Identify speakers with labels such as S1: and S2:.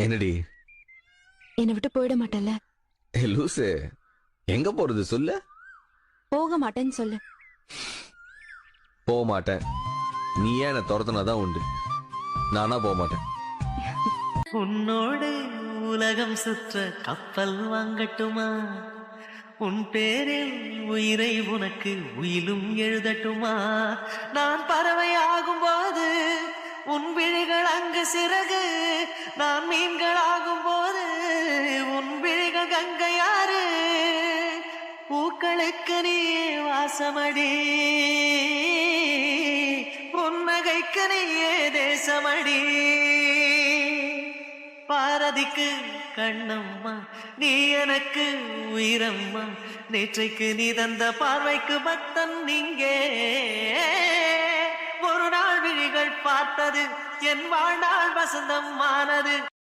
S1: என்னடி?
S2: என்னை விட்டு போயிட மாட்டேன்ல?
S1: லூசு, எங்க போறது சொல்லு?
S2: போக மாட்டேன்னு சொல்லு.
S1: போக மாட்டேன். நீ ஏன் என்ன துரத்துனாதான் உண்டு. நானா போக மாட்டேன்.
S3: உன்னோடு உலகம் சுற்ற கப்பல் வாங்கட்டுமா? உன் பேரில் உயிரை உனக்கு உயிலும் எழுதட்டுமா? நான் பறவை ஆகும் போது உன் விழிகள் அங்கு சிறகு, நான் மீன்கள் ஆகும் போது உன் விழிகள் கங்கையாறு. பூக்களுக்கு நீ வாசமடி, புன்னகைக்கு நீயே தேசமடி. பாரதிக்கு கண்ணம்மா, நீ எனக்கு உயிரம்மா. நேற்றைக்கு நீ தந்த பார்வைக்கு பக்தன் இங்கே. ஒரு நாள் விழிகள் பார்த்தது என் வாழ்நாள் வசந்தம் ஆனது.